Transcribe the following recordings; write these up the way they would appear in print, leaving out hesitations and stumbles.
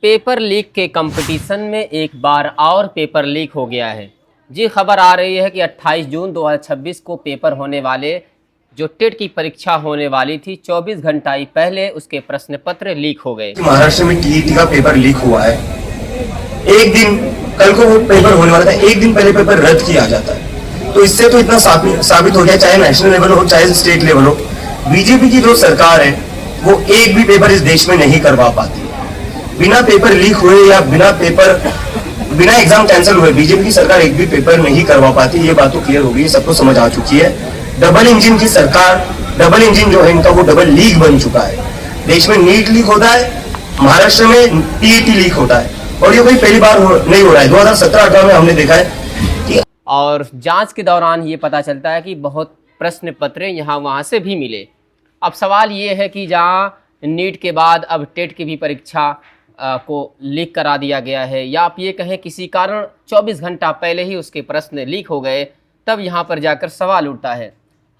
Paper leak के competition में एक बार और पेपर लीक हो गया है। जी खबर आ रही है कि 28 जून 2026 को पेपर होने वाले जो टेट की परीक्षा होने वाली थी 24 घंटा ही पहले उसके प्रश्न पत्र लीक हो गए। महाराष्ट्र में टीईटी का पेपर लीक हुआ है। एक दिन कल को वो पेपर होने वाला था, एक दिन पहले पेपर रद्द किया जाता है। तो इससे तो इतना साबित हो गया, चाहे नेशनल लेवल हो चाहे स्टेट लेवल हो, बीजेपी की जो सरकार है वो एक भी पेपर इस देश में नहीं करवा पाती। बिना पेपर लीक हुए या बिना एग्जाम कैंसिल हुए बीजेपी की सरकार एक भी पेपर नहीं करवा पाती। ये बात तो क्लियर हो गई, सबको समझ आ चुकी है। डबल इंजन की सरकार, डबल इंजन जो है इनका वो डबल लीक बन चुका है। देश में नीट लीक होता है, महाराष्ट्र में टीईटी लीक होता है, और ये कोई पहली बार नहीं हो रहा है। 2017-18 में हमने देखा है कि और जांच के दौरान ये पता चलता है कि बहुत प्रश्न पत्र यहाँ वहाँ से भी मिले। अब सवाल ये है कि जहाँ नीट के बाद अब टेट की भी परीक्षा को लीक करा दिया गया है, या आप ये कहें किसी कारण 24 घंटा पहले ही उसके प्रश्न लीक हो गए, तब यहाँ पर जाकर सवाल उठता है।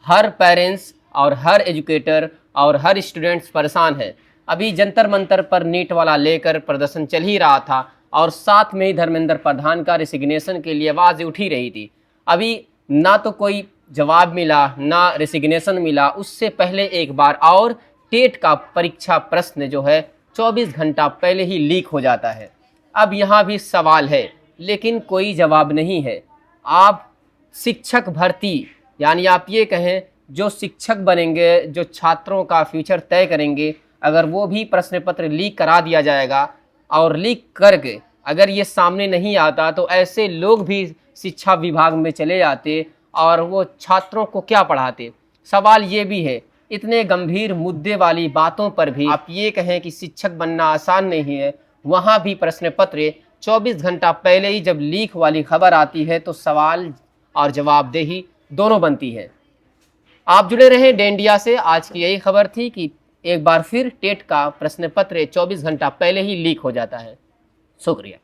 हर पेरेंट्स और हर एजुकेटर और हर स्टूडेंट्स परेशान है। अभी जंतर मंतर पर नीट वाला लेकर प्रदर्शन चल ही रहा था और साथ में ही धर्मेंद्र प्रधान का रेसिग्नेशन के लिए आवाज़ उठ ही रही थी। अभी ना तो कोई जवाब मिला ना रेसिग्नेशन मिला, उससे पहले एक बार और टेट का परीक्षा प्रश्न जो है 24 घंटा पहले ही लीक हो जाता है। अब यहाँ भी सवाल है लेकिन कोई जवाब नहीं है। आप शिक्षक भर्ती, यानी आप ये कहें जो शिक्षक बनेंगे, जो छात्रों का फ्यूचर तय करेंगे, अगर वो भी प्रश्न पत्र लीक करा दिया जाएगा और लीक करके अगर ये सामने नहीं आता तो ऐसे लोग भी शिक्षा विभाग में चले जाते और वो छात्रों को क्या पढ़ाते। सवाल ये भी है, इतने गंभीर मुद्दे वाली बातों पर भी आप ये कहें कि शिक्षक बनना आसान नहीं है, वहाँ भी प्रश्न पत्र 24 घंटा पहले ही जब लीक वाली खबर आती है तो सवाल और जवाबदेही दोनों बनती है। आप जुड़े रहें डे इंडिया से। आज की यही खबर थी कि एक बार फिर टेट का प्रश्न पत्र 24 घंटा पहले ही लीक हो जाता है। शुक्रिया।